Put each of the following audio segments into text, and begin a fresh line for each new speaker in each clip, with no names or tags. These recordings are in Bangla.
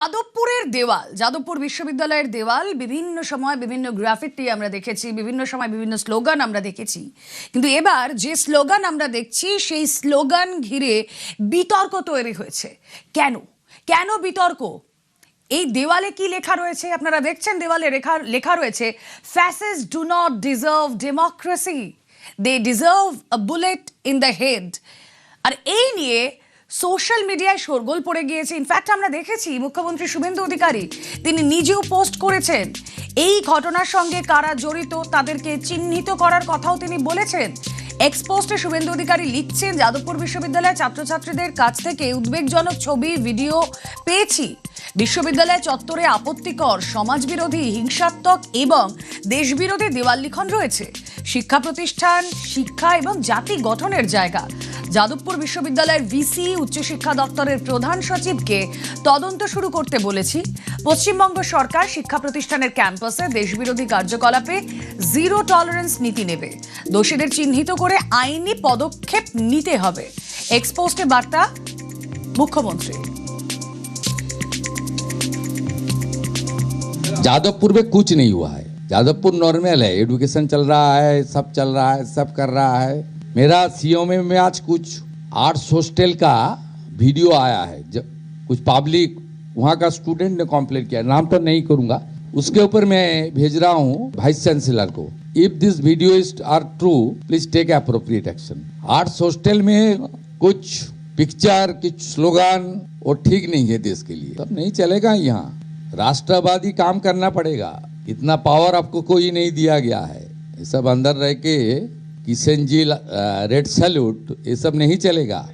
যাদবপুরের দেওয়াল, যাদবপুর বিশ্ববিদ্যালয়ের দেওয়াল বিভিন্ন সময় বিভিন্ন গ্রাফিটি আমরা দেখেছি, বিভিন্ন সময় বিভিন্ন স্লোগান আমরা দেখেছি, কিন্তু এবার যে স্লোগান আমরা দেখছি সেই স্লোগান ঘিরে বিতর্ক তৈরি হয়েছে। কেন কেন বিতর্ক? এই দেওয়ালে কি লেখা রয়েছে আপনারা দেখছেন, দেওয়ালে লেখা রয়েছে fascist do not deserve democracy, they deserve a bullet in the head. আর এই নিয়ে সোশ্যাল মিডিয়ায় শোরগোল পড়ে গিয়েছে। ইনফ্যাক্ট আমরা দেখেছি মুখ্যমন্ত্রী শুভেন্দু অধিকারী তিনি নিজেও পোস্ট করেছেন, এই ঘটনার সঙ্গে কারা জড়িত তাদেরকে চিহ্নিত করার কথাও তিনি বলেছেন। এক্সপোস্টে শুভেন্দু অধিকারী লিখছেন, যাদবপুর বিশ্ববিদ্যালয়ের ছাত্রছাত্রীদের কাছ থেকে উদ্বেগজনক ছবি ভিডিও পেয়েছি। বিশ্ববিদ্যালয় চত্বরে আপত্তিকর, সমাজবিরোধী, হিংসাত্মক এবং দেশবিরোধী দেওয়াল লিখন রয়েছে। শিক্ষা প্রতিষ্ঠান শিক্ষা এবং জাতি গঠনের জায়গা। যাদবপুর বিশ্ববিদ্যালয়ের ভিসি উচ্চশিক্ষা দপ্তরের প্রধান সচিবকে তদন্ত শুরু করতে বলেছি। পশ্চিমবঙ্গ সরকার শিক্ষা প্রতিষ্ঠানের ক্যাম্পাসে দেশবিরোধী কার্যকলাপে জিরো টলারেন্স নীতি নেবে। দোষীদের চিহ্নিত করে আইনি পদক্ষেপ নিতে হবে। এক্সপোস্টে বার্তা মুখ্যমন্ত্রী।
जादवपुर में कुछ नहीं हुआ है। जादवपुर नॉर्मल है, एजुकेशन चल रहा है, सब चल रहा है, सब कर रहा है। मेरा सीओ में आज कुछ आर्ट्स हॉस्टल का वीडियो आया है, कुछ पब्लिक वहाँ का स्टूडेंट ने कंप्लेंट किया, नाम तो नहीं करूँगा, उसके ऊपर मैं भेज रहा हूँ वाइस चांसलर को। If this video is are true, please take appropriate action. Arts hostel में कुछ पिक्चर, कुछ स्लोगन वो ठीक नहीं है देश के लिए, तब नहीं चलेगा। यहाँ राष्ट्रवादी काम करना पड़ेगा, इतना पावर आपको कोई नहीं दिया गया है। ये सब अंदर रह के किशन जी रेड सैल्यूट, ये सब नहीं चलेगा।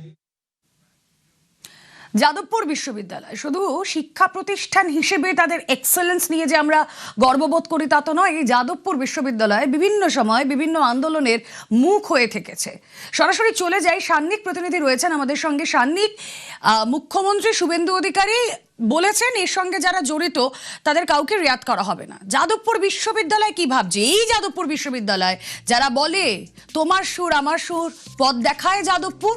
যাদবপুর বিশ্ববিদ্যালয় শুধু শিক্ষা প্রতিষ্ঠান হিসেবে তাদের এক্সেলেন্স নিয়ে যে আমরা গর্ববোধ করি তা তো নয়। এই যাদবপুর বিশ্ববিদ্যালয় বিভিন্ন সময় বিভিন্ন আন্দোলনের মুখ হয়ে থেকেছে। সরাসরি চলে যাই, সান্নিক প্রতিনিধি রয়েছেন আমাদের সঙ্গে। সান্নিক, মুখ্যমন্ত্রী শুভেন্দু অধিকারী বলেছেন এর সঙ্গে যারা জড়িত তাদের কাউকে রিয়াত করা হবে না। যাদবপুর বিশ্ববিদ্যালয় কি ভাবছে? এই যাদবপুর বিশ্ববিদ্যালয় যারা বলে তোমার সুর আমার সুর, পথ দেখায় যাদবপুর।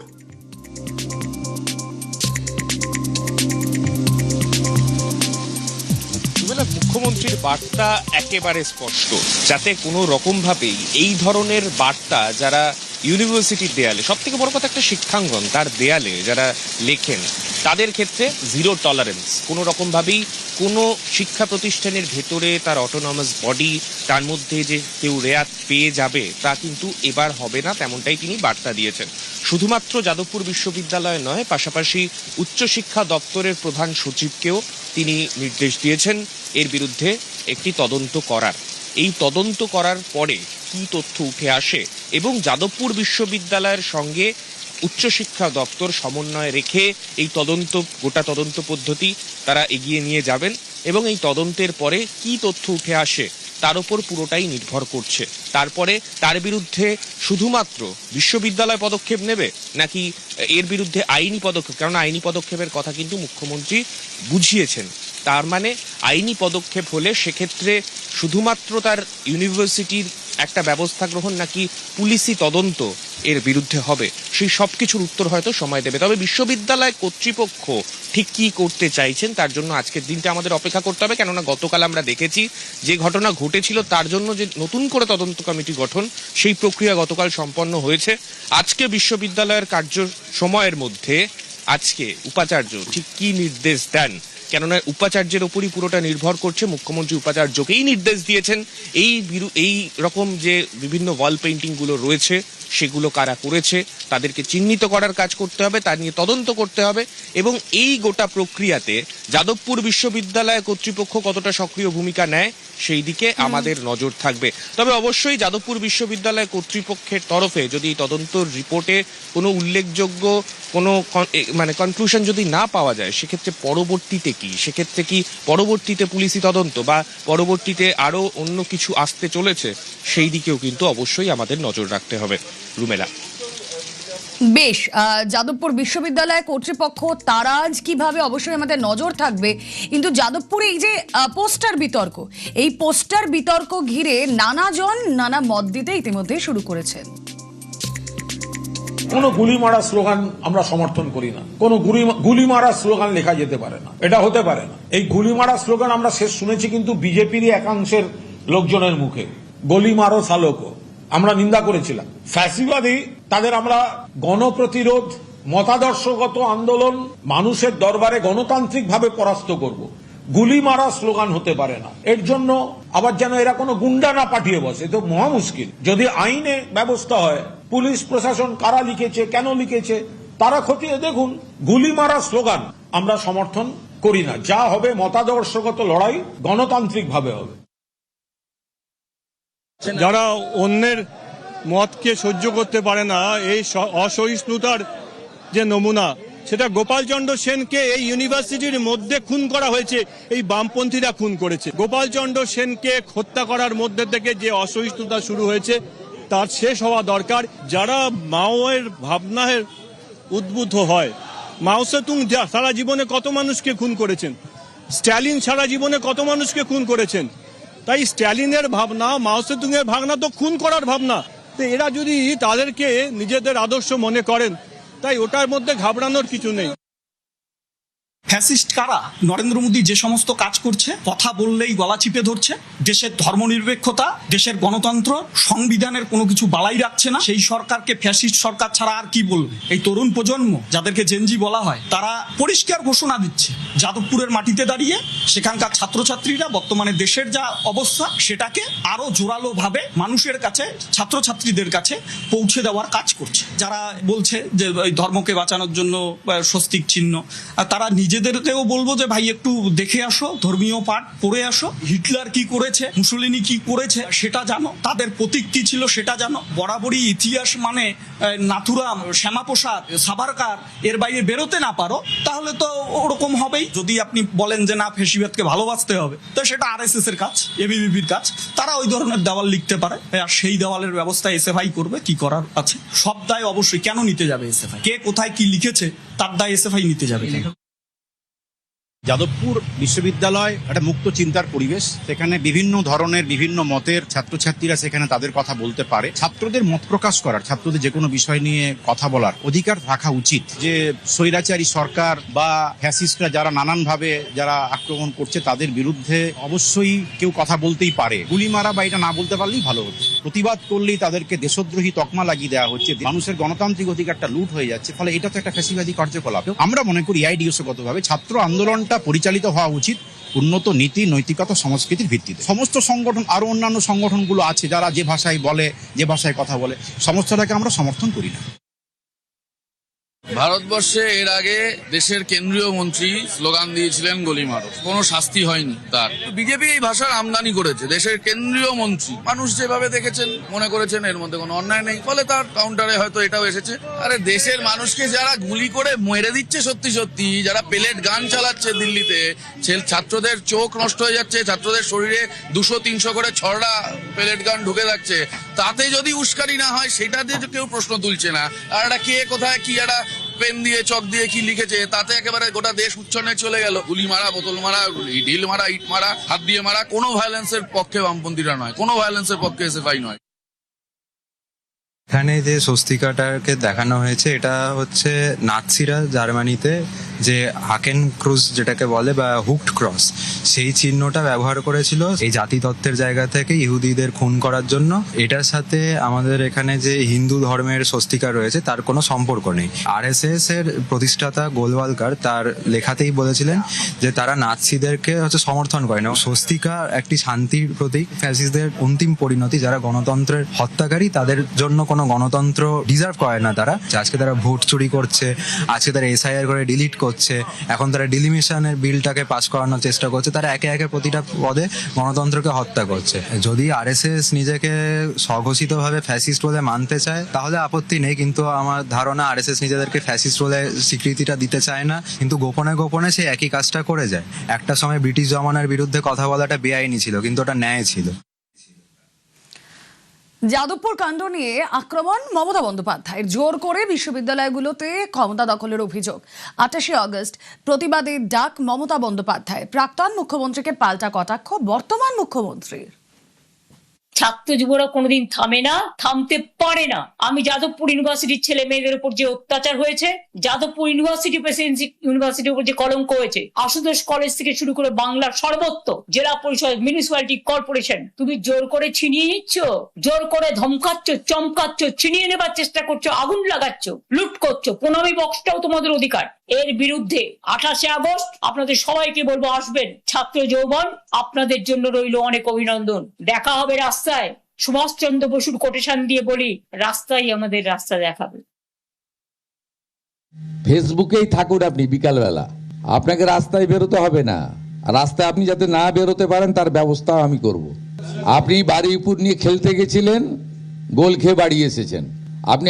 মুখ্যমন্ত্রীর বার্তা একেবারে স্পষ্ট, যাতে কোনো রকম ভাবেই এই ধরনের বার্তা যারা ইউনিভার্সিটির দেয়ালে, সব থেকে বড় কথা একটা শিক্ষাঙ্গন তার দেয়ালে যারা লেখেন তাদের ক্ষেত্রে জিরো টলারেন্স, কোনো রকম ভাবেই কোনো শিক্ষা প্রতিষ্ঠানের ভেতরে তার অটোনমাস বডি, তার মধ্যে যে কেউ রেয়াত পেয়ে যাবে তা কিন্তু এবার হবে না, তেমনটাই তিনি বার্তা দিয়েছেন। শুধুমাত্র যাদবপুর বিশ্ববিদ্যালয় নয়, পাশাপাশি উচ্চশিক্ষা দপ্তরের প্রধান সচিবকেও তিনি নির্দেশ দিয়েছেন এর বিরুদ্ধে একটি তদন্ত করার। এই তদন্ত করার পরে কি তথ্য উঠে আসে এবং যাদবপুর বিশ্ববিদ্যালয়ের সঙ্গে উচ্চশিক্ষা দপ্তর সমন্বয় রেখে এই গোটা তদন্ত পদ্ধতি তারা এগিয়ে নিয়ে যাবেন এবং এই তদন্তের পরে কি তথ্য উঠে আসে তার উপর পুরোটাই নির্ভর করছে। তারপরে তার বিরুদ্ধে শুধুমাত্র বিশ্ববিদ্যালয় পদক্ষেপ নেবে নাকি এর বিরুদ্ধে আইনি পদক্ষেপ, কারণ আইনি পদক্ষেপের কথা কিন্তু মুখ্যমন্ত্রী বুঝিয়েছেন। তার মানে আইনি পদক্ষেপ হলে সেক্ষেত্রে শুধুমাত্র তার ইউনিভার্সিটির একটা ব্যবস্থা গ্রহণ নাকি পুলিশি তদন্ত এর বিরুদ্ধে হবে, সেই সব কিছুর উত্তর হয়তো সময় দেবে। তবে বিশ্ববিদ্যালয় কর্তৃপক্ষ ঠিক কি করতে চাইছেন তার জন্য আজকের দিনটা আমাদের অপেক্ষা করতে হবে, কেননা গতকাল আমরা দেখেছি যে ঘটনা ঘটেছিল তার জন্য যে নতুন করে তদন্ত কমিটি গঠন, সেই প্রক্রিয়া গতকাল সম্পন্ন হয়েছে। আজকে বিশ্ববিদ্যালয়ের কার্য সময়ের মধ্যে আজকে উপাচার্য ঠিক কি নির্দেশ দেন, কেননা উপাচার্যের ওপরই পুরোটা নির্ভর করছে। মুখ্যমন্ত্রী উপাচার্যকেই নির্দেশ দিয়েছেন এই রকম যে বিভিন্ন ওয়াল পেইন্টিং গুলো রয়েছে সেগুলো কারা করেছে তাদেরকে চিহ্নিত করার কাজ করতে হবে, তা নিয়ে তদন্ত করতে হবে এবং এই গোটা প্রক্রিয়াতে যাদবপুর বিশ্ববিদ্যালয় কর্তৃপক্ষ কতটা সক্রিয় ভূমিকা নেয় সেই দিকে আমাদের নজর থাকবে। তবে অবশ্যই যাদবপুর বিশ্ববিদ্যালয় কর্তৃপক্ষের তরফে যদি এই তদন্তর রিপোর্টে কোনো উল্লেখযোগ্য কোনো কনক্লুশন যদি না পাওয়া যায়, সেক্ষেত্রে পরবর্তীতে কি, সেক্ষেত্রে কি পরবর্তীতে পুলিশি তদন্ত বা পরবর্তীতে আরো অন্য কিছু আসতে চলেছে, সেই দিকেও কিন্তু অবশ্যই আমাদের নজর রাখতে হবে। রুমেলা,
বেশ, যাদবপুর বিশ্ববিদ্যালয় কর্তৃপক্ষ তারা আজ কিভাবে অবশ্যই আমাদের নজর থাকবে। কিন্তু যাদবপুরে এই যে পোস্টার বিতর্ক, এই পোস্টার বিতর্ক ঘিরে নানাজন নানা মত দিতে ইতিমধ্যে শুরু করেছেন।
কোনো গুলি মারা স্লোগান আমরা সমর্থন করি না। কোনো গুলি মারা স্লোগান লেখা যেতে পারে না, এটা হতে পারে না। এই গুলি মারা স্লোগান আমরা শেষ শুনেছি কিন্তু বিজেপিরই একাংশের লোকজনের মুখে, গলি মারো সালোকো, আমরা নিন্দা করেছিলাম। ফ্যাসিবাদী তাদের আমরা গণপ্রতিরোধ, মতাদর্শগত আন্দোলন, মানুষের দরবারে গণতান্ত্রিকভাবে পরাস্ত করব, গুলি মারা স্লোগান হতে পারে না। এর জন্য আবার যেন এরা কোনো গুন্ডা না পাঠিয়ে বসে, তো মহা মুশকিল। যদি আইনে ব্যবস্থা হয়, পুলিশ প্রশাসন কারা লিখেছে, কেন লিখেছে, তারা খতিয়ে দেখুন। গুলি মারা স্লোগান আমরা সমর্থন করি না। যা হবে মতাদর্শগত লড়াই, গণতান্ত্রিক ভাবে হবে।
যারা অন্যের মতকে সহ্য করতে পারে না, এই অসহিষ্ণুতার যে নমুনা, সেটা গোপালচন্দ্র সেনকে এই ইউনিভার্সিটির মধ্যে খুন করা হয়েছে, এই বামপন্থীরা খুন করেছে। গোপালচন্দ্র সেনকে হত্যা করার মধ্যে থেকে যে অসহিষ্ণুতা শুরু হয়েছে তার শেষ হওয়া দরকার। যারা মাওয়ের ভাবনায় উদ্বুদ্ধ হয়, মাও সেতুং সারা জীবনে কত মানুষকে খুন করেছেন, স্ট্যালিন সারা জীবনে কত মানুষকে খুন করেছেন। তাই স্ট্যালিনের ভাবনা, মাও সেতুং এর ভাবনা তো খুন করার ভাবনা। তো এরা যদি তাদেরকে নিজেদের আদর্শ মনে করেন, তাই ওটার মধ্যে ঘাবড়ানোর কিছু নেই।
ফ্যাসিস্ট কারা? নরেন্দ্র মোদী যে সমস্ত কাজ করছে, কথা বললেই গলা চিপে ধরছে, দেশের ধর্মনিরপেক্ষতা, দেশের গণতন্ত্র, সংবিধানের কোনো কিছু বালাই রাখছে না, সেই সরকারকে ফ্যাসিস্ট সরকার ছাড়া আর কি বলবে? এই তরুণ প্রজন্ম, যাদেরকে জেনজি বলা হয়, তারা পরিষ্কার ঘোষণা দিচ্ছে যাদবপুরের মাটিতে দাঁড়িয়ে সেখানকার ছাত্রছাত্রীরা বর্তমানে দেশের যা অবস্থা সেটাকে আরো জোরালো ভাবে মানুষের কাছে, ছাত্রছাত্রীদের কাছে পৌঁছে দেওয়ার কাজ করছে। যারা বলছে যে ধর্মকে বাঁচানোর জন্য স্বস্তিক চিহ্ন, তারা নিজেদেরকেও বলবো যে ভাই একটু দেখে আসো, ধর্মীয় পাঠ পড়ে আসো, হিটলার কি করেছে, মুসলিনি কি করেছে সেটা জানো, তাদের প্রতীক কি ছিল সেটা জানো। বরাবরই ইতিহাস মানে নাথুরাম, শ্যামাপ্রসাদ, সাভারকার, এর বাইরে বেরোতে না পারো, তাহলে তো ওরকম হবেই। যদি আপনি বলেন যে না, ফ্যাসিবাদকে ভালোবাসতে হবে, তো সেটা আরএসএস এর কাজ, এবিভিপির কাজ। তারা ওই ধরনের দেওয়াল লিখতে পারে, আর সেই দেওয়ালের ব্যবস্থা এসএফআই করবে, কি করার আছে। সব দায় অবশ্যই কেন নিতে যাবে এসএফআই? কে কোথায় কি লিখেছে তার দায় এসএফআই নিতে যাবে।
যাদবপুর বিশ্ববিদ্যালয় একটা মুক্ত চিন্তার পরিবেশ, সেখানে বিভিন্ন ধরনের বিভিন্ন মতের ছাত্রছাত্রীরা সেখানে তাদের কথা বলতে পারে। ছাত্রদের মত প্রকাশ করার, ছাত্রদের যে কোনো বিষয় নিয়ে কথা বলার অধিকার থাকা উচিত। যে স্বৈরাচারী সরকার বা ফ্যাসিস্টরা যারা নানানভাবে যারা আক্রমণ করছে তাদের বিরুদ্ধে অবশ্যই কেউ কথা বলতেই পারে। গুলি মারা বা এটা না বলতে পারলেই ভালো হতো। প্রতিবাদ করলেই তাদেরকে দেশদ্রোহী তকমা লাগিয়ে দেওয়া হচ্ছে, মানুষের গণতান্ত্রিক অধিকারটা লুট হয়ে যাচ্ছে। ফলে এটা তো একটা ফ্যাসিবাদী কার্যকলাপ। আমরা মনে করি আইডিওসগতভাবে ছাত্র আন্দোলন পরিচালিত হওয়া উচিত উন্নত নীতি, নৈতিকতা, সংস্কৃতির ভিত্তিতে। সমস্ত সংগঠন, আরো অন্যান্য সংগঠনগুলো আছে যারা যে ভাষায় বলে, যে ভাষায় কথা বলে, সমস্তটাকে আমরা সমর্থন করি না।
ভারতবর্ষে এর আগে দেশের কেন্দ্রীয় মন্ত্রী স্লোগান দিয়েছিলেন গলি মারো, কোনো শাস্তি হয়নি তার। বিজেপি এই ভাষার আমদানি করেছে, দেশের কেন্দ্রীয় মন্ত্রী। মানুষ যেভাবে দেখেছেন মনে করেছেন এর মধ্যে কোনো অন্যায় নেই, ফলে তার কাউন্টারে হয়তো এটাও এসেছে। আরে দেশের মানুষকে যারা গুলি করে মেরে দিচ্ছে, সত্যি সত্যি যারা পেলেট গান চালাচ্ছে দিল্লিতে, ছাত্রদের চোখ নষ্ট হয়ে যাচ্ছে, ছাত্রদের শরীরে 200-300 করে ছড়া পেলেট গান ঢুকে যাচ্ছে, তাতে যদি উস্কানি না হয় সেটাতে কেউ প্রশ্ন তুলছে না। আর এটা কে কোথায় কি একটা পেন দিয়ে চক দিয়ে কি লিখেছে, তাতে একেবারে গোটা দেশ উচ্ছন্নে চলে গেল। গুলি মারা, বোতল মারা, ঢিল মারা, ইট মারা, হাত দিয়ে মারা, কোনো ভায়োলেন্সের পক্ষে বামপন্থীরা নয়, কোনো ভায়োলেন্সের পক্ষে এসএফআই নয়।
এখানে যে স্বস্তিকাটাকে দেখানো হয়েছে, এটা হচ্ছে নাৎসিরা জার্মানিতে যে হাকেন ক্রুজ যেটাকে বলে বা হুকড ক্রস, সেই চিহ্নটা ব্যবহার করেছিল এই জাতিতত্ত্বের জায়গা থেকে ইহুদিদের খুন করার জন্য। এটার সাথে আমাদের এখানে যে হিন্দু ধর্মের স্বস্তিকা রয়েছে তার কোনো সম্পর্ক নেই। আরএসএস এর প্রতিষ্ঠাতা গোলওয়ালকার তার লেখাতেই বলেছিলেন যে তারা নাৎসিদেরকে হচ্ছে সমর্থন করে না। স্বস্তিকা একটি শান্তির প্রতীক। ফ্যাসিস্টদের অন্তিম পরিণতি, যারা গণতন্ত্রের হত্যাকারী, তাদের জন্য কোনো গণতন্ত্র ডিজার্ভ করে না তারা। আজকে তারা ভোট চুরি করছে, আজকে তারা এসআইআর করে ডিলিট করছে, এখন তারা ডিলিমিশনের বিলটাকে পাস করানোর চেষ্টা করছে, তারা একে একে প্রতিটা পদে গণতন্ত্রকে হত্যা করছে। যদি আরএসএস নিজেকে স্বঘোষিতভাবে ফ্যাসিস্ট বলে মানতে চায় তাহলে আপত্তি নেই, কিন্তু আমার ধারণা আরএসএস নিজেদেরকে ফ্যাসিস্ট বলে স্বীকৃতিটা দিতে চায় না, কিন্তু গোপনে গোপনে সে একই কাজটা করে যায়। একটা সময় ব্রিটিশ জমানার বিরুদ্ধে কথা বলাটা বেআইনি ছিল, কিন্তু ওটা ন্যায় ছিল।
যাদবপুর কাণ্ড নিয়ে আক্রমণ মমতা বন্দ্যোপাধ্যায়ের, জোর করে বিশ্ববিদ্যালয়গুলোতে ক্ষমতা দখলের অভিযোগ। 28 আগস্ট প্রতিবাদের ডাক মমতা বন্দ্যোপাধ্যায়, প্রাক্তন মুখ্যমন্ত্রীকে পাল্টা কটাক্ষ বর্তমান মুখ্যমন্ত্রীর।
ছাত্র যুবরা কোনোদিন থামে না, থামতে পারে না। আমি যাদবপুর ইউনিভার্সিটির ছেলে মেয়েদের উপর যে অত্যাচার হয়েছে, যাদবপুর ইউনিভার্সিটি প্রেসিডেন্সি ইউনিভার্সিটির উপর যে কলঙ্ক হয়েছে, আশুতোষ কলেজ থেকে শুরু করে বাংলার সর্বত্র জেলা পরিষদ, মিউনিসিপ্যালিটি, কর্পোরেশন, তুমি জোর করে ছিনিয়ে নিচ্ছ, জোর করে ধমকাচ্ছ, চমকাচ্ছ, ছিনিয়ে নেবার চেষ্টা করছো, আগুন লাগাচ্ছ, লুট করছো। প্রণামী বক্সটাও তোমাদের অধিকার। এর বিরুদ্ধে 28শে আগস্ট আপনাদের সবাইকে বলবো, আসবেন। ছাত্র যৌবন, আপনাদের জন্য রইল অনেক অভিনন্দন। দেখা হবে রাস্তায়। সুভাষচন্দ্র বসুর কোটেশন দিয়ে বলি, রাস্তাই আমাদের রাস্তা দেখাবে।
ফেসবুকেই থাকুন আপনি বিকালবেলা, আপনাকে রাস্তায় বেরোতে হবে না। আর রাস্তায় আপনি যাতে না বেরোতে পারেন তার ব্যবস্থাও আমি করব। আপনি বাড়ি উপর নিয়ে খেলতে গেছিলেন, গোল খেয়ে বাড়ি এসেছেন। আপনি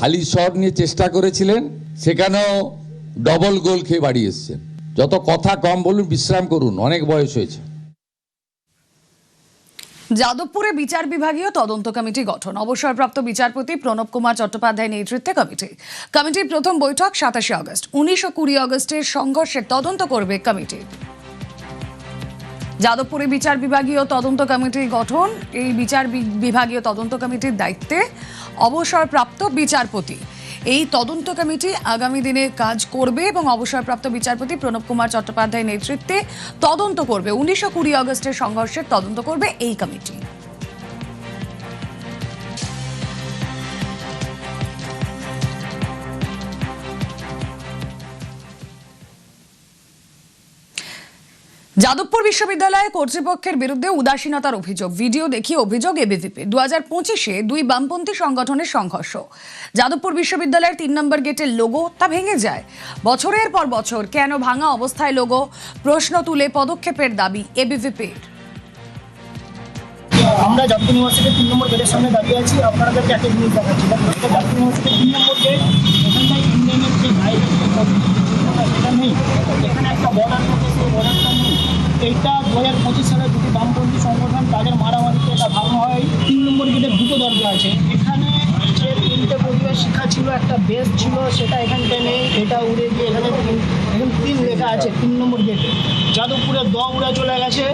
হালি শহর নিয়ে চেষ্টা করেছিলেন, সেখানেও ডবল গোল খেয়ে বাড়ি এসেছেন। যত কথা কম বলুন, বিশ্রাম করুন, অনেক বয়স হয়েছে।
যাদবপুরে বিচার বিভাগীয় তদন্ত কমিটি গঠন, অবসরপ্রাপ্ত বিচারপতি প্রণব কুমার চট্টোপাধ্যায়ের নেতৃত্বে কমিটির প্রথম বৈঠক 27শে আগস্ট। 19 ও 20 আগস্টের সংঘর্ষের তদন্ত করবে কমিটি। যাদবপুরে বিচার বিভাগীয় তদন্ত কমিটি গঠন। এই বিচার বিভাগীয় তদন্ত কমিটির দায়িত্বে অবসরপ্রাপ্ত বিচারপতি। এই তদন্ত কমিটি আগামী দিনে কাজ করবে এবং অবসরপ্রাপ্ত বিচারপতি প্রণব কুমার চট্টোপাধ্যায়ের নেতৃত্বে তদন্ত করবে। 19 ও 20 আগস্টের সংঘর্ষের তদন্ত করবে এই কমিটি। যাদবপুর বিশ্ববিদ্যালয়ে কর্তৃপক্ষের বিরুদ্ধে উদাসীনতার অভিযোগ, ভিডিও দেখিয়ে অভিযোগ এবিভিপি। 2025-এ 2 বামপন্থী সংগঠনের সংঘর্ষ। যাদবপুর বিশ্ববিদ্যালয়ের 3 নম্বর গেটের লোগো তা ভেঙে যায়। বছরের পর বছর কেন ভাঙা অবস্থায় লোগো, প্রশ্ন তুলে পদক্ষেপের দাবি এবিভিপির।
আমরা যাদবপুর ইউনিভার্সিটির 3 নম্বর গেটের সামনে দাঁড়িয়ে আছি। আপনাদেরকে একটা জিনিস দেখাচ্ছি। যাদবপুর ইউনিভার্সিটির 3 নম্বর গেট, এখানটায় ইন্ডিয়ানের যে বাইরে সেটা নেই, এখানে একটা বর্ডার থাকে, সেই বর্ডারটা নেই। এইটা 2025 সালে 2টি বামপন্থী সংগঠন তাদের মারামারিতে এটা ভাঙা হয়। 3 নম্বর গেটের 2টো দরজা আছে। এখানে যে 3টে পরিবার শিক্ষা ছিল, একটা বেস ছিল, সেটা এখানটায় নেই, এটা উড়ে গিয়ে এখানে 3 লেখা আছে 3 নম্বর গেটে। যাদবপুরের উড়ে চলে গেছে,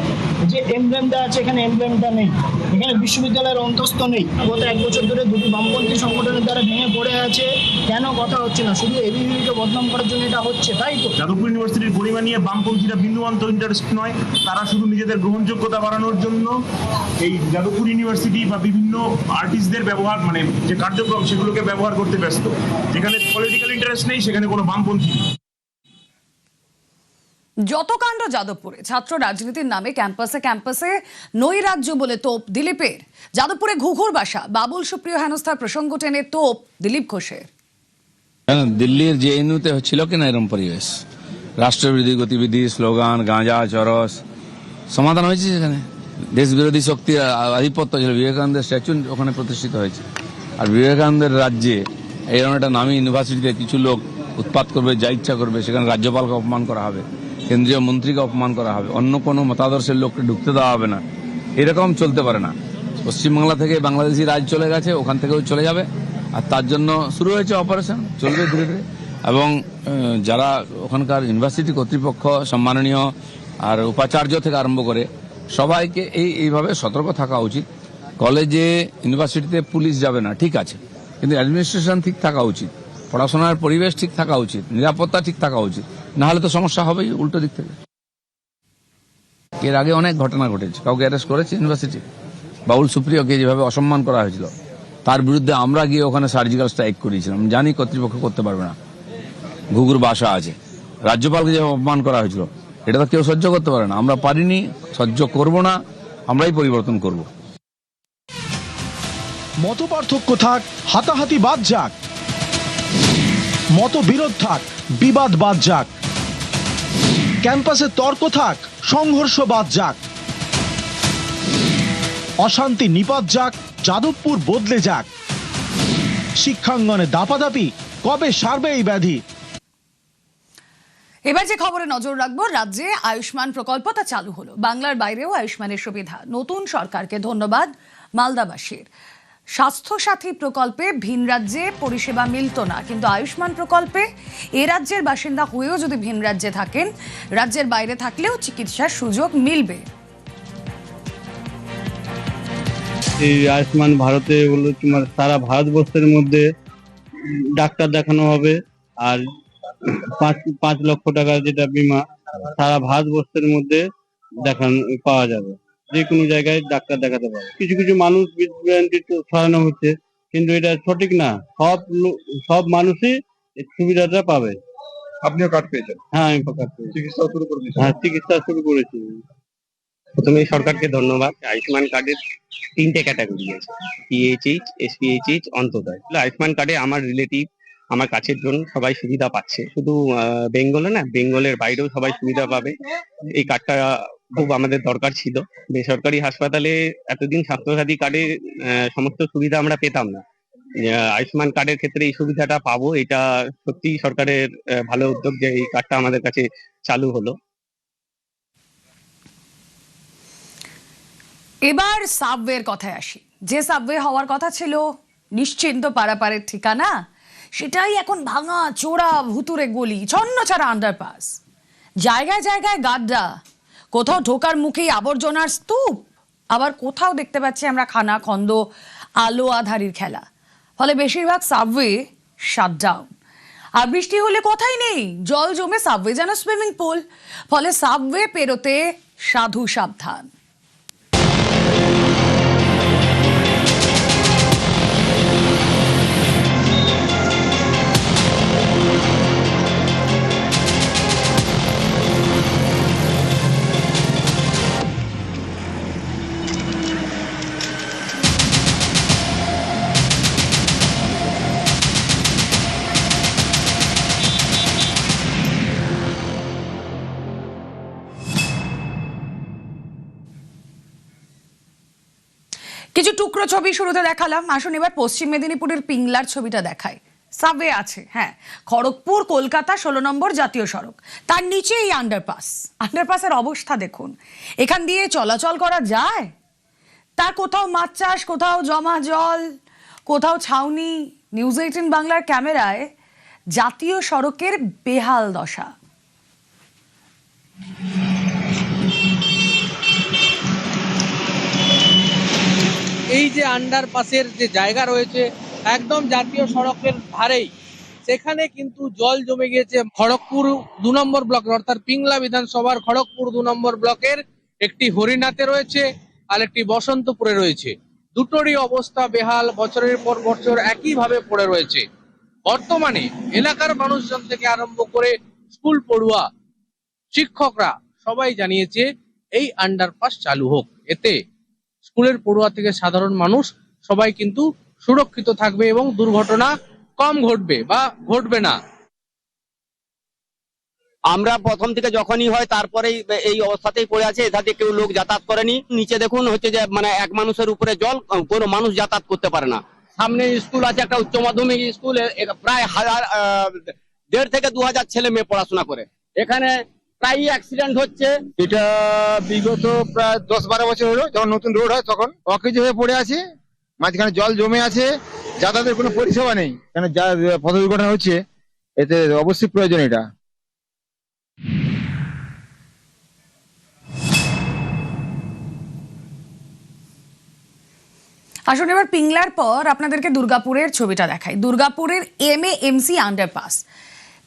যে এমব্লেমটা আছে এখানে এমব্লেমটা নেই। এখানে বিশ্ববিদ্যালয়ের অন্তস্থ নেই। গত 1 বছর ধরে 2টি বামপন্থী সংগঠনের দ্বারা ভেঙে পড়ে আছে। কেন কথা হচ্ছে না? শুধু এবিভিপিকে বদনাম করার জন্য এটা হচ্ছে, তাই তো?
যাদবপুর ইউনিভার্সিটির গরিমা নিয়ে বামপন্থীরা বিন্দুমাত্র ইন্টারেস্ট নয়। তারা শুধু নিজেদের গ্রহণযোগ্যতা বাড়ানোর জন্য এই যাদবপুর ইউনিভার্সিটি বা বিভিন্ন আর্টিস্টদের ব্যবহার, মানে যে কার্যক্রম, সেগুলোকে ব্যবহার করতে ব্যস্ত। যেখানে পলিটিক্যাল ইন্টারেস্ট নেই, সেখানে কোনো বামপন্থী নেই।
যত কাণ্ড যাদবপুরে, ছাত্র রাজনীতির নামে ক্যাম্পাসে নৈরাজ্য বলে তোপ দিলীপের। যাদবপুরে ঘুঘুর বাসা, বাবুল সুপ্রিয় হেনস্থার প্রসঙ্গ টেনে তোপ দিলীপ ঘোষের।
দিল্লির জেএনইউতে হচ্ছিল কিনা এরকম পরিবেশ, রাষ্ট্রবিরোধী গতিবিধি, স্লোগান, গাঁজা, চরস, সমাধান হয়েছে সেখানে। দেশ বিরোধী শক্তির আধিপত্য ছিল। বিবেকানন্দের স্ট্যাচু ওখানে প্রতিষ্ঠিত হয়েছে। আর বিবেকানন্দের রাজ্যে এরকম একটা নামী ইউনিভার্সিটিতে কিছু লোক উৎপাত করবে, যা ইচ্ছা করবে। সেখানে রাজ্যপালকে অপমান করা হবে, কেন্দ্রীয় মন্ত্রীকে অপমান করা হবে, অন্য কোনো মতাদর্শের লোককে ঢুকতে দেওয়া হবে না। এরকম চলতে পারে না। পশ্চিমবাংলা থেকে বাংলাদেশি রাজ চলে গেছে, ওখান থেকেও চলে যাবে। আর তার জন্য শুরু হয়েছে অপারেশন, চলবে ধীরে ধীরে। এবং যারা ওখানকার ইউনিভার্সিটি কর্তৃপক্ষ, সম্মাননীয় আর উপাচার্য থেকে আরম্ভ করে সবাইকে এইভাবে সতর্ক থাকা উচিত। কলেজে, ইউনিভার্সিটিতে পুলিশ যাবে না, ঠিক আছে, কিন্তু অ্যাডমিনিস্ট্রেশন ঠিক থাকা উচিত, পড়াশোনার পরিবেশ ঠিক থাকা উচিত, নিরাপত্তা ঠিক থাকা উচিত। না হলে তো সমস্যা হবেই উল্টো দিক থেকে। এর আগে অনেক ঘটনা ঘটেছে। কাউকে অ্যারেস্ট করেছে ইউনিভার্সিটি। বাবুল সুপ্রিয়কে যেভাবে অসম্মান করা হয়েছিল, তার বিরুদ্ধে আমরা গিয়ে ওখানে সার্জিক্যাল স্ট্রাইক করিয়েছিলাম। জানি কর্তৃপক্ষ করতে পারবে না, ঘুঘুর বাসা আছে। রাজ্যপালকে যেভাবে অপমান করা হয়েছিল, এটা তো কেউ সহ্য করতে পারে না। আমরা পারিনি, সহ্য করব না, আমরাই পরিবর্তন করব।
মত পার্থক্য থাক, হাতাহাতি বাদ যাক, মতবিরোধ থাক, বিবাদ বাদ যাক, ক্যাম্পাসে তর্ক থাক, সংঘর্ষ বাদ যাক, অশান্তি নিপাত যাক, যাদবপুর বদলে যাক। শিক্ষাঙ্গনে দাপাদাপি কবে সারবে এই ব্যাধি?
এবার যে খবরে নজর রাখবো, রাজ্যে আয়ুষ্মান প্রকল্প তা চালু হলো। বাংলার বাইরেও আয়ুষ্মানের সুবিধা। নতুন সরকারকে ধন্যবাদ মালদাবাসীর। স্বাস্থ্যসাথী প্রকল্পে ভিন রাজ্যে পরিষেবা মিলত না, কিন্তু আয়ুষ্মান প্রকল্পে এ রাজ্যের বাসিন্দা হয়েও যদি ভিন রাজ্যে থাকেন, রাজ্যের বাইরে থাকলেও চিকিৎসার সুযোগ মিলবে।
এই আয়ুষ্মান ভারতে হলো তোমার সারা ভারতবর্ষের মধ্যে ডাক্তার দেখানো হবে, আর 5 লক্ষ টাকা যেটা বিমা সারা ভারতবর্ষের মধ্যে দেখানো পাওয়া যাবে, যে কোনো জায়গায় ডাক্তার দেখাতে পারে। কিছু কিছু মানুষ বিভ্রান্তি ছড়ানো হচ্ছে, কিন্তু এটা সঠিক না। সব মানুষই এই সুবিধাটা পাবে।
আপনিও কার্ড পেয়েছেন?
হ্যাঁ, আমি কার্ড পেয়েছি।
চিকিৎসা শুরু করে দিয়েছেন?
হ্যাঁ, চিকিৎসা শুরু করেছি।
প্রথমে সরকারকে ধন্যবাদ। আয়ুষ্মান কার্ডের 3টে ক্যাটাগরি আছে, পিএইচএইচ, এসপিএইচএইচ, অন্তোদয়। আয়ুষ্মান কার্ডে আমার রিলেটিভ, আমার কাছের জন সবাই সুবিধা পাচ্ছে। শুধু বেঙ্গলে না, বেঙ্গলের বাইরেও সবাই সুবিধা পাবে। এই কার্ডটা খুব আমাদের দরকার ছিল। বেসরকারি হাসপাতালে এতদিন স্বাস্থ্যসাথী কার্ডে সমস্ত সুবিধা আমরা পেতাম না। আয়ুষ্মান কার্ডের ক্ষেত্রে এই সুবিধাটা পাবো, এটা সত্যি সরকারের ভালো উদ্যোগ যে এই কার্ডটা আমাদের কাছে চালু হলো।
এবার সাবওয়ের কথায় আসি। যে সাবওয়ে হওয়ার কথা ছিল নিশ্চিন্ত পারাপারের ঠিকানা, সেটাই এখন ভাঙা চোরা ভুতুরে গলি, ছন্ন ছাড়া আন্ডারপাস, জায়গায় জায়গায় গাড্ডা, কোথাও ঢোকার মুখেই আবর্জনার স্তূপ, আবার কোথাও দেখতে পাচ্ছি আমরা খানা খন্দ, আলো আধারির খেলা। ফলে বেশিরভাগ সাবওয়ে শাটডাউন। আর বৃষ্টি হলে কথাই নেই, জল জমে সাবওয়ে যেন সুইমিং পুল। ফলে সাবওয়ে পেরোতে সাধু সাবধান। কিছু টুকরো ছবি শুরুতে দেখালাম, আসুন এবার পশ্চিম মেদিনীপুরের পিংলার ছবিটা দেখায়। সাবওয়ে আছে, হ্যাঁ, খড়গপুর কলকাতা 16 নম্বর জাতীয় সড়ক, তার নিচে এই আন্ডারপাসের অবস্থা দেখুন। এখান দিয়ে চলাচল করা যায়? তার কোথাও মাছ চাষ, কোথাও জমা জল, কোথাও ছাউনি। নিউজ 18 বাংলার ক্যামেরায় জাতীয় সড়কের বেহাল দশা।
এই যে আন্ডারপাসের যে জায়গা রয়েছে একদম জাতীয় সড়কের ধারেই, সেখানে কিন্তু জল জমে গিয়েছে। খড়গপুর 2 নম্বর ব্লক অর্থাৎ পিংলা বিধানসভার খড়গপুর 2 নম্বর ব্লকের একটি হরিনাথে রয়েছে আর একটি বসন্তপুরে রয়েছে। দুটোরই অবস্থা বেহাল, বছরের পর বছর একইভাবে পড়ে রয়েছে। বর্তমানে এলাকার মানুষজন থেকে আরম্ভ করে স্কুল পড়ুয়া, শিক্ষকরা সবাই জানিয়েছে এই আন্ডারপাস চালু হোক। এতে স্কুলের পড়ুয়া থেকে সাধারণ মানুষ সবাই কিন্তু সুরক্ষিত থাকবে এবং দুর্ঘটনা কম ঘটবে বা ঘটবে না।
আমরা প্রথম থেকে যখনই হয় তারপরেই এই অবস্থাতেই পড়ে আছে। এধাতে কেউ লোক যাতায়াত করেনি। নিচে দেখুন হচ্ছে যে মানে এক মানুষের উপরে জল, কোনো মানুষ যাতায়াত করতে পারে না। সামনে স্কুল আছে, একটা উচ্চ মাধ্যমিক স্কুল, প্রায় 1,500 থেকে 2,000 ছেলে মেয়ে পড়াশোনা করে। এখানে প্রায় অ্যাক্সিডেন্ট হচ্ছে।
এটা বিগত প্রায় 10-12 বছর হলো, যখন নতুন রোড হয় তখন অকেজো হয়ে পড়ে আছে, মাঝখানে জল জমে আছে, যাতায়াতের কোনো পরিষেবা নেই। কেন যা পথ দুর্ঘটনা হচ্ছে, এতে অবশ্যই প্রয়োজন এটা।
আসুন এবার পিংলার পর আপনাদেরকে দুর্গাপুরের ছবিটা দেখাই। দুর্গাপুরের MAMC আন্ডারপাস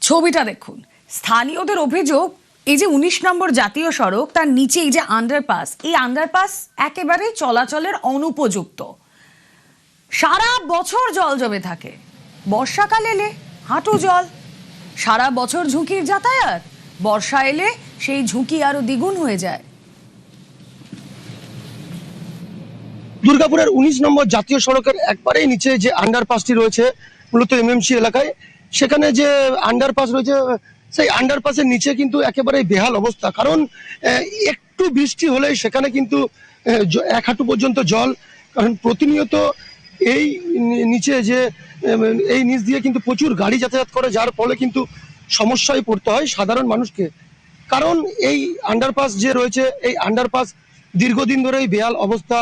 ছবিটা দেখুন। স্থানীয়দের অভিযোগ, এই যে 19 নম্বর জাতীয় সড়ক, তার নিচে এই যে আন্ডারপাস, এই আন্ডারপাস একেবারে চলাচলের অনুপযুক্ত। সারা বছর জল জমে থাকে, বর্ষাকাল এলে হাঁটু জল। সারা বছর ঝুঁকির যাতায়াত, বর্ষা এলে সেই ঝুঁকি আরো দ্বিগুণ হয়ে যায়।
দুর্গাপুরের 19 নম্বর জাতীয় সড়কের একবারেই নিচে যে আন্ডারপাসটি রয়েছে, মূলত MMC এলাকায়, সেখানে যে আন্ডারপাস রয়েছে, সেই আন্ডারপাসের নিচে কিন্তু একেবারে বেহাল অবস্থা। কারণ একটু বৃষ্টি হলেই সেখানে কিন্তু 1 হাঁটু পর্যন্ত জল। কারণ প্রতিনিয়ত এই নিচে যে এই নিচ দিয়ে কিন্তু প্রচুর গাড়ি যাতায়াত করে, যার ফলে কিন্তু সমস্যায় পড়তে হয় সাধারণ মানুষকে। কারণ এই আন্ডারপাস যে রয়েছে, এই আন্ডারপাস দীর্ঘদিন ধরেই বেহাল অবস্থা।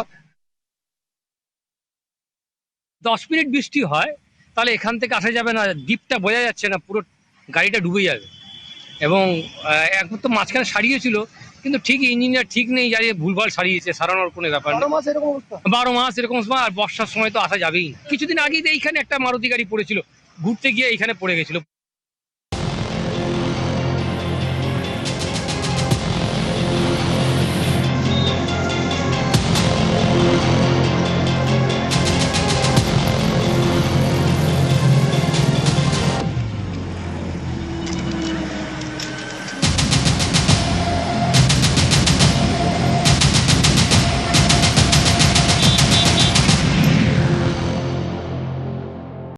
10 মিনিট বৃষ্টি হয় তাহলে এখান থেকে আসা যাবে না, ডিপটা বোঝা যাচ্ছে না, পুরো গাড়িটা ডুবে যাবে। এবং এখন তো মাঝখানে সারিয়েছিল, কিন্তু ঠিক ইঞ্জিনিয়ার ঠিক নেই, যাই ভুলভাল সারিয়েছে, সারানোর কোনো ব্যাপার নেই। 12 মাস এরকম সময়, আর বর্ষার সময় তো আসা যাবেই। কিছুদিন আগেই তো এইখানে একটা মারুতি গাড়ি পড়েছিল, ঘুরতে গিয়ে এইখানে পড়ে গেছিল।